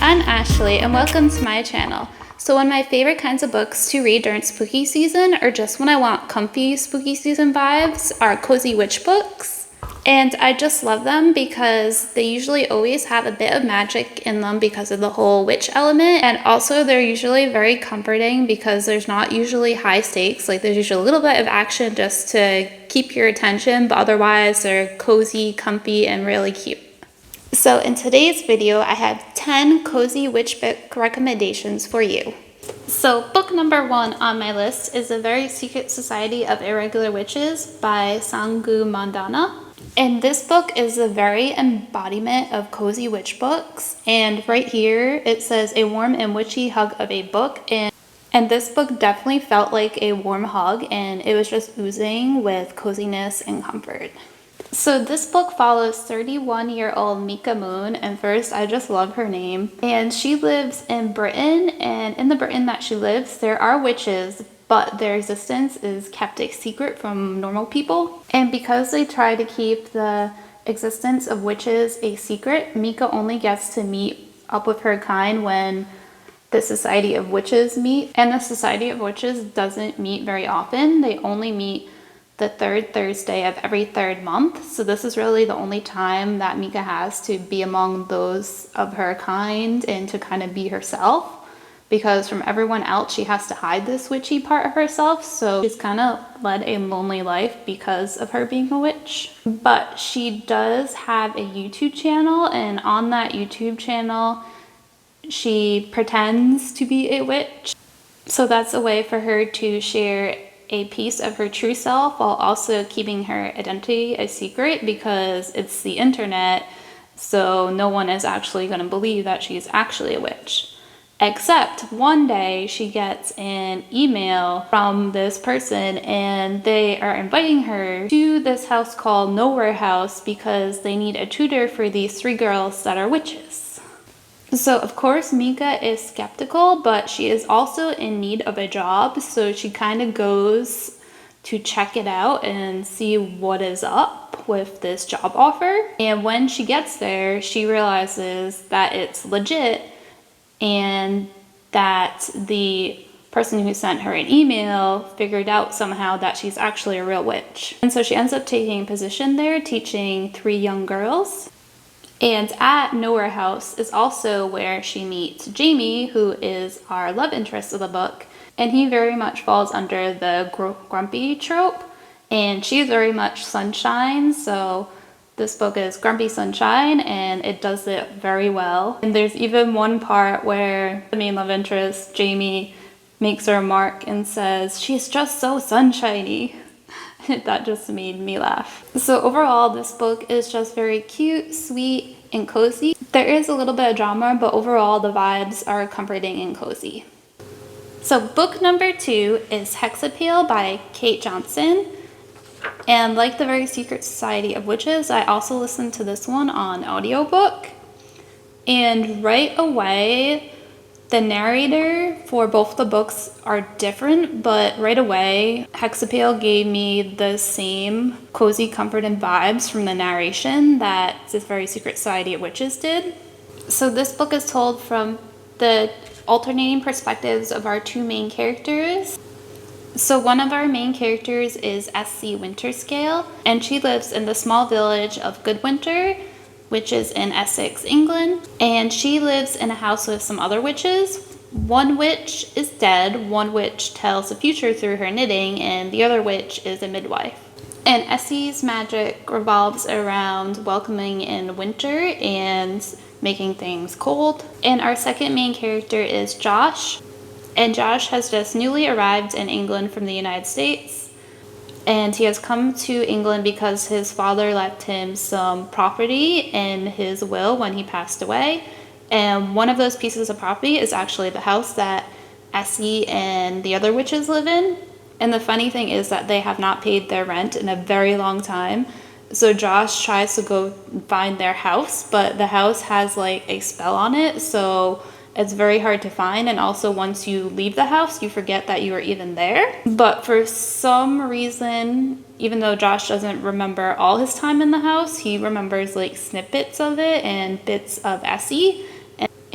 I'm Ashley and welcome to my channel. So one of my favorite kinds of books to read during spooky season, or just when I want comfy spooky season vibes, are cozy witch books. And I just love them because they usually always have a bit of magic in them because of the whole witch element. And also they're usually very comforting because there's not usually high stakes. Like there's usually a little bit of action just to keep your attention, but otherwise they're cozy, comfy, and really cute. So in today's video, I have 10 cozy witch book recommendations for you. So book number 1 on my list is The Very Secret Society of Irregular Witches by Sangu Mandana. And this book is the very embodiment of cozy witch books. And right here, it says a warm and witchy hug of a book. And this book definitely felt like a warm hug, and it was just oozing with coziness and comfort. So this book follows 31-year-old Mika Moon, and first I just love her name. And she lives in Britain, and in the Britain that she lives, there are witches, but their existence is kept a secret from normal people. And because they try to keep the existence of witches a secret, Mika only gets to meet up with her kind when the Society of Witches meet. And the Society of Witches doesn't meet very often. They only meet the third Thursday of every third month. So this is really the only time that Mika has to be among those of her kind and to kind of be herself, because from everyone else she has to hide this witchy part of herself. So she's kind of led a lonely life because of her being a witch. But she does have a YouTube channel, and on that YouTube channel she pretends to be a witch. So that's a way for her to share a piece of her true self while also keeping her identity a secret, because it's the internet, so no one is actually going to believe that she's actually a witch. Except one day she gets an email from this person, and they are inviting her to this house called Nowhere House because they need a tutor for these 3 girls that are witches. So of course Mika is skeptical, but she is also in need of a job, so she kind of goes to check it out and see what is up with this job offer. And when she gets there, she realizes that it's legit and that the person who sent her an email figured out somehow that she's actually a real witch. And so she ends up taking a position there teaching 3 young girls. And at Nowhere House is also where she meets Jamie, who is our love interest of the book. And he very much falls under the grumpy trope. And she's very much sunshine, so this book is Grumpy Sunshine, and it does it very well. And there's even one part where the main love interest, Jamie, makes a remark and says, "She's just so sunshiny." That just made me laugh. So overall, this book is just very cute, sweet, and cozy. There is a little bit of drama, but overall the vibes are comforting and cozy. So book number 2 is Hexapale by Kate Johnson. And like The Very Secret Society of Witches, I also listened to this one on audiobook. And right away, the narrator for both the books are different, but right away, Hexapale gave me the same cozy comfort and vibes from the narration that This Very Secret Society of Witches did. So this book is told from the alternating perspectives of our 2 main characters. So one of our main characters is S.C. Winterscale, and she lives in the small village of Goodwinter, which is in Essex, England. And she lives in a house with some other witches. One witch is dead, one witch tells the future through her knitting, and the other witch is a midwife. And Essie's magic revolves around welcoming in winter and making things cold. And our second main character is Josh. And Josh has just newly arrived in England from the United States. And he has come to England because his father left him some property in his will when he passed away. And one of those pieces of property is actually the house that Essie and the other witches live in. And the funny thing is that they have not paid their rent in a very long time. So Josh tries to go find their house, but the house has like a spell on it, so it's very hard to find. And also once you leave the house, you forget that you were even there. But for some reason, even though Josh doesn't remember all his time in the house, he remembers like snippets of it and bits of Essie.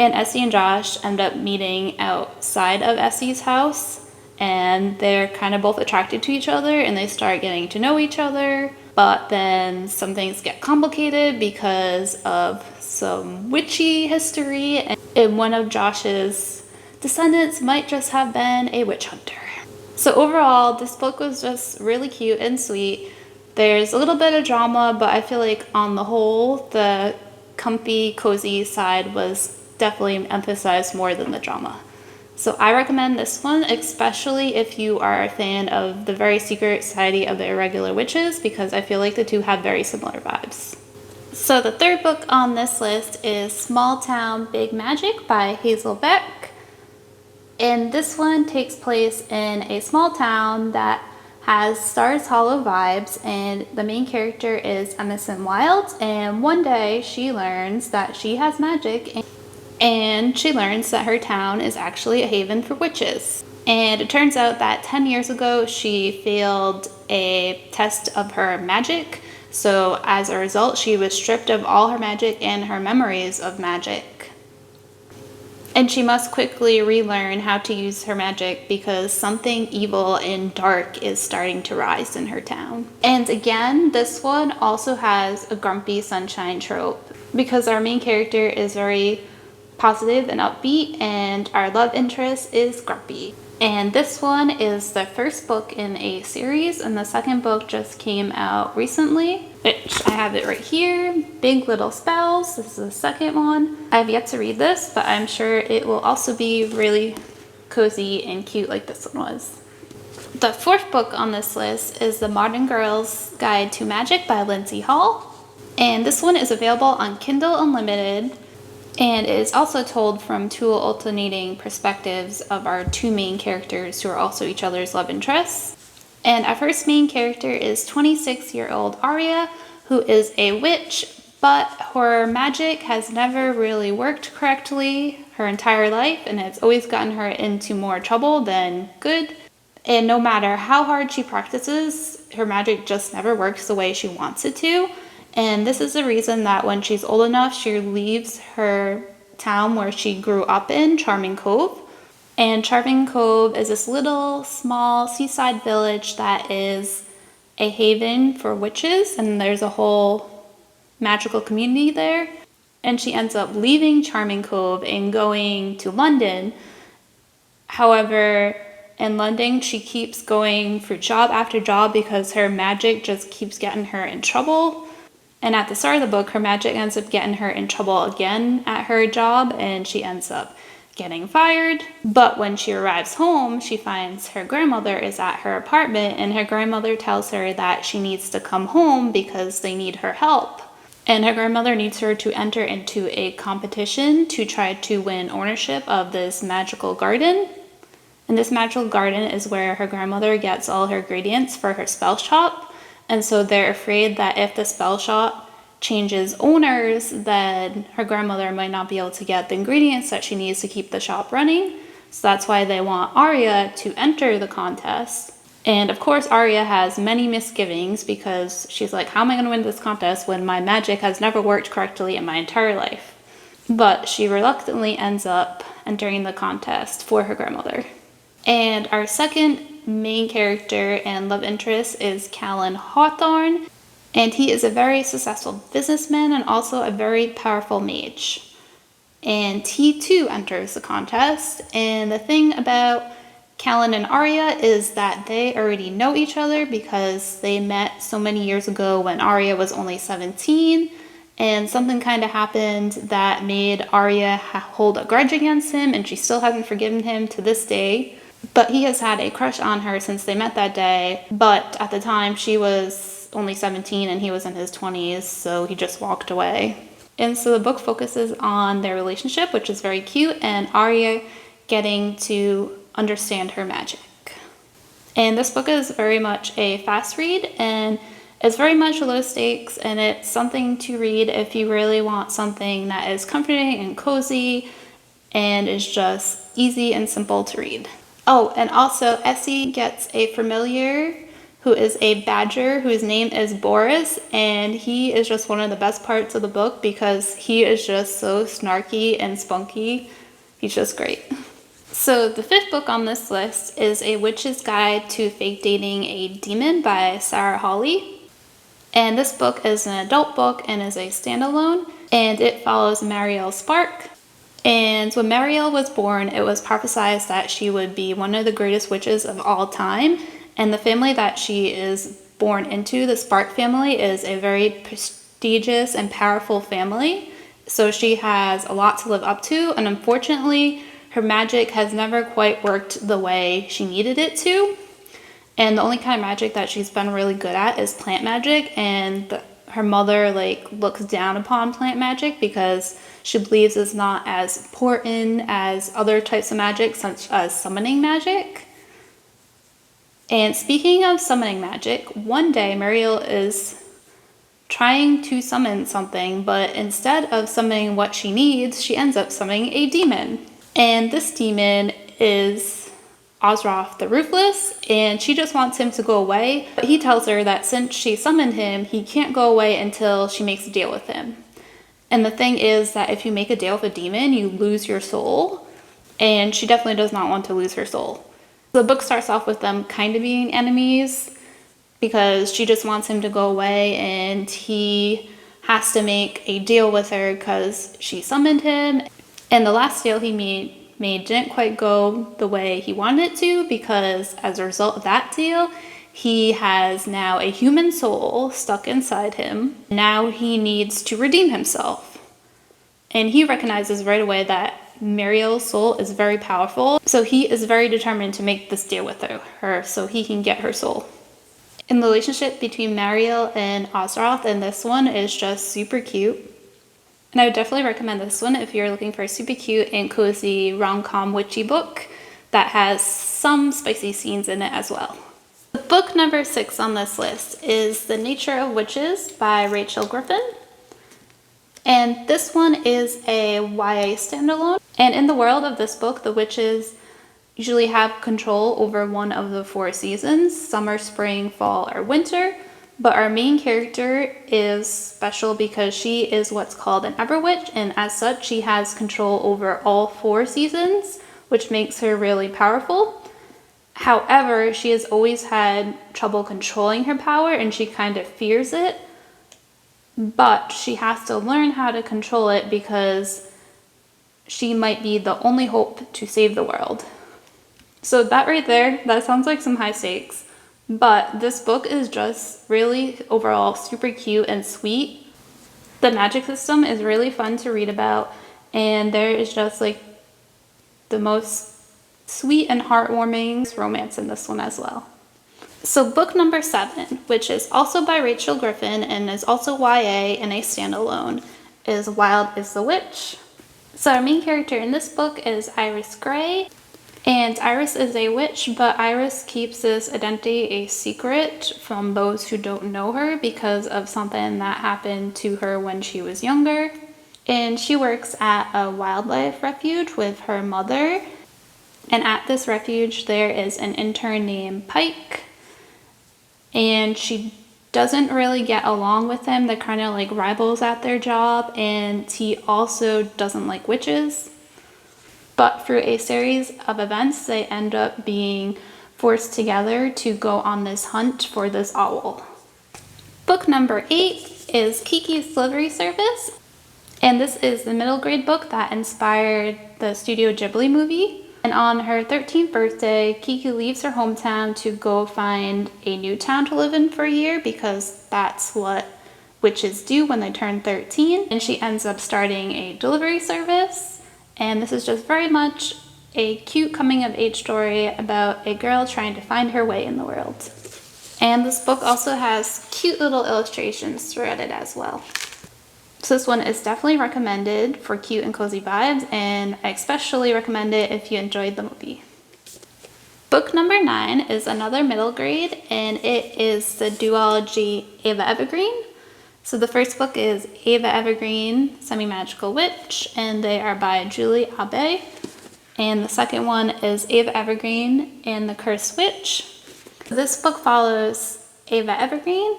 And Essie and Josh end up meeting outside of Essie's house, and they're kind of both attracted to each other and they start getting to know each other. But then some things get complicated because of some witchy history, and one of Josh's descendants might just have been a witch hunter. So overall, this book was just really cute and sweet. There's a little bit of drama, but I feel like on the whole, the comfy, cozy side was definitely emphasized more than the drama. So I recommend this one, especially if you are a fan of The Very Secret Society of the Irregular Witches, because I feel like the two have very similar vibes. So the third book on this list is Small Town Big Magic by Hazel Beck. And this one takes place in a small town that has Stars Hollow vibes, and the main character is Emerson Wilde, and one day she learns that she has magic, and she learns that her town is actually a haven for witches. And it turns out that 10 years ago she failed a test of her magic, so as a result she was stripped of all her magic and her memories of magic. And she must quickly relearn how to use her magic because something evil and dark is starting to rise in her town. And again, this one also has a grumpy sunshine trope because our main character is very positive and upbeat and our love interest is grumpy. And this one is the first book in a series, and the second book just came out recently, which I have it right here, Big Little Spells. This is the second one. I have yet to read this, but I'm sure it will also be really cozy and cute like this one was. The fourth book on this list is The Modern Girl's Guide to Magic by Lindsay Hall. And this one is available on Kindle Unlimited, and it is also told from two alternating perspectives of our two main characters who are also each other's love interests. And our first main character is 26-year-old Arya, who is a witch, but her magic has never really worked correctly her entire life, and it's always gotten her into more trouble than good. And no matter how hard she practices, her magic just never works the way she wants it to. And this is the reason that when she's old enough, she leaves her town where she grew up in, Charming Cove. And Charming Cove is this little, small seaside village that is a haven for witches, and there's a whole magical community there. And she ends up leaving Charming Cove and going to London. However, in London, she keeps going for job after job because her magic just keeps getting her in trouble. And at the start of the book, her magic ends up getting her in trouble again at her job, and she ends up getting fired. But when she arrives home, she finds her grandmother is at her apartment, and her grandmother tells her that she needs to come home because they need her help. And her grandmother needs her to enter into a competition to try to win ownership of this magical garden. And this magical garden is where her grandmother gets all her ingredients for her spell shop. And so they're afraid that if the spell shop changes owners, then her grandmother might not be able to get the ingredients that she needs to keep the shop running. So that's why they want Arya to enter the contest. And of course, Arya has many misgivings because she's like, how am I going to win this contest when my magic has never worked correctly in my entire life? But she reluctantly ends up entering the contest for her grandmother. And our second main character and love interest is Callan Hawthorne, and he is a very successful businessman and also a very powerful mage. And he too enters the contest, and the thing about Callan and Arya is that they already know each other because they met so many years ago when Arya was only 17, and something kind of happened that made Arya hold a grudge against him, and she still hasn't forgiven him to this day. But he has had a crush on her since they met that day, but at the time she was only 17 and he was in his 20s, so he just walked away. And so the book focuses on their relationship, which is very cute, and Arya getting to understand her magic. And this book is very much a fast read, and it's very much low stakes, and it's something to read if you really want something that is comforting and cozy and is just easy and simple to read. Oh, and also Essie gets a familiar who is a badger whose name is Boris, and he is just one of the best parts of the book because he is just so snarky and spunky. He's just great. So the fifth book on this list is A Witch's Guide to Fake Dating a Demon by Sarah Hawley. And this book is an adult book and is a standalone, and it follows Marielle Spark. And when Marielle was born, it was prophesied that she would be one of the greatest witches of all time. And the family that she is born into, the Spark family, is a very prestigious and powerful family. So she has a lot to live up to, and unfortunately, her magic has never quite worked the way she needed it to. And the only kind of magic that she's been really good at is plant magic, and her mother looks down upon plant magic because she believes it's not as important as other types of magic, such as summoning magic. And speaking of summoning magic, one day Marielle is trying to summon something, but instead of summoning what she needs, she ends up summoning a demon. And this demon is Ozroth the Ruthless, and she just wants him to go away. But he tells her that since she summoned him, he can't go away until she makes a deal with him. And the thing is that if you make a deal with a demon, you lose your soul. And she definitely does not want to lose her soul. The book starts off with them kind of being enemies because she just wants him to go away, and he has to make a deal with her because she summoned him. And the last deal he made didn't quite go the way he wanted it to, because as a result of that deal, he has now a human soul stuck inside him. Now he needs to redeem himself. And he recognizes right away that Marielle's soul is very powerful, so he is very determined to make this deal with her so he can get her soul. And the relationship between Marielle and Ozroth in this one is just super cute. And I would definitely recommend this one if you're looking for a super cute and cozy rom-com witchy book that has some spicy scenes in it as well. Book number 6 on this list is The Nature of Witches by Rachel Griffin. And this one is a YA standalone. And in the world of this book, the witches usually have control over one of the 4 seasons: summer, spring, fall, or winter. But our main character is special because she is what's called an Everwitch, and as such, she has control over all 4 seasons, which makes her really powerful. However, she has always had trouble controlling her power, and she kind of fears it. But she has to learn how to control it because she might be the only hope to save the world. So that right there, that sounds like some high stakes. But this book is just really overall super cute and sweet. The magic system is really fun to read about, and there is just the most sweet and heartwarming romance in this one as well. So book number 7, which is also by Rachel Griffin and is also YA and a standalone, is Wild is the Witch. So our main character in this book is Iris Grey. And Iris is a witch, but Iris keeps this identity a secret from those who don't know her because of something that happened to her when she was younger. And she works at a wildlife refuge with her mother. And at this refuge, there is an intern named Pike. And she doesn't really get along with him. They're kind of like rivals at their job. And he also doesn't like witches. But through a series of events, they end up being forced together to go on this hunt for this owl. Book number 8 is Kiki's Delivery Service. And this is the middle grade book that inspired the Studio Ghibli movie. And on her 13th birthday, Kiki leaves her hometown to go find a new town to live in for a year because that's what witches do when they turn 13. And she ends up starting a delivery service. And this is just very much a cute coming-of-age story about a girl trying to find her way in the world. And this book also has cute little illustrations throughout it as well. So this one is definitely recommended for cute and cozy vibes, and I especially recommend it if you enjoyed the movie. Book number 9 is another middle grade, and it is the duology Ava Evergreen. So the first book is Ava Evergreen, Semi-Magical Witch, and they are by Julie Abe. And the second one is Ava Evergreen and the Cursed Witch. This book follows Ava Evergreen,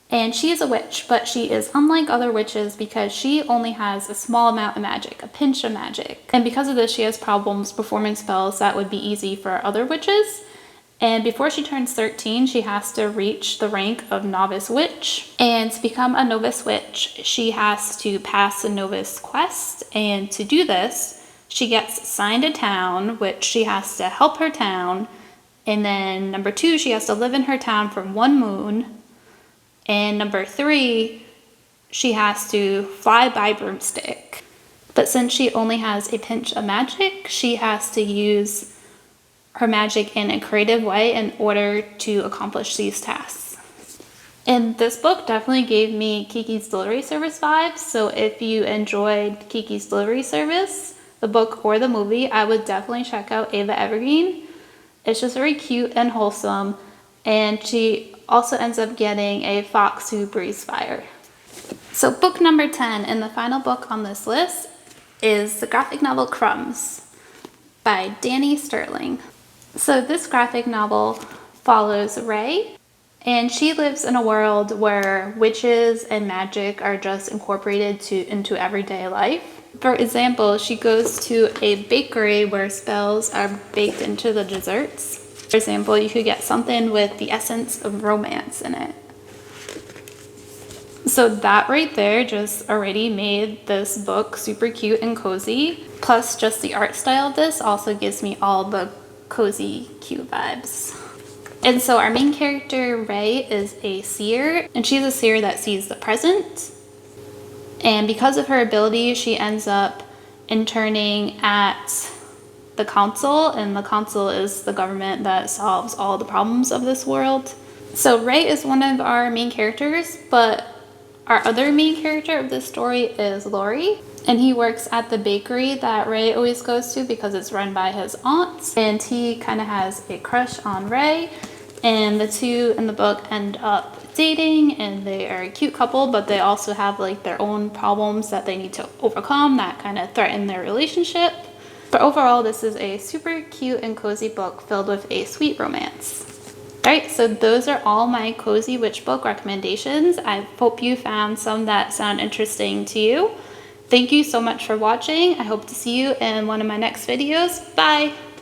and she is a witch, but she is unlike other witches because she only has a small amount of magic, a pinch of magic. And because of this, she has problems performing spells that would be easy for other witches. And before she turns 13, she has to reach the rank of novice witch. And to become a novice witch, she has to pass a novice quest. And to do this, she gets assigned a town, which she has to help her town. And then number 2, she has to live in her town for 1 moon. And number 3, she has to fly by broomstick. But since she only has a pinch of magic, she has to use her magic in a creative way in order to accomplish these tasks. And this book definitely gave me Kiki's Delivery Service vibes. So if you enjoyed Kiki's Delivery Service, the book or the movie, I would definitely check out Ava Evergreen. It's just very cute and wholesome. And she also ends up getting a fox who breathes fire. So book number 10 and the final book on this list is the graphic novel Crumbs by Dani Sterling. So this graphic novel follows Ray, and she lives in a world where witches and magic are just incorporated into everyday life. For example, she goes to a bakery where spells are baked into the desserts. For example, you could get something with the essence of romance in it. So that right there just already made this book super cute and cozy. Plus, just the art style of this also gives me all the cozy, cute vibes. And so our main character, Ray, is a seer, and she's a seer that sees the present. And because of her ability, she ends up interning at the council, and the council is the government that solves all the problems of this world. So Ray is one of our main characters, but our other main character of this story is Laurie, and he works at the bakery that Ray always goes to because it's run by his aunt, and he kind of has a crush on Ray, and the two in the book end up dating, and they are a cute couple, but they also have like their own problems that they need to overcome that kind of threaten their relationship. But overall, this is a super cute and cozy book filled with a sweet romance. Alright, so those are all my cozy witch book recommendations. I hope you found some that sound interesting to you. Thank you so much for watching. I hope to see you in one of my next videos. Bye!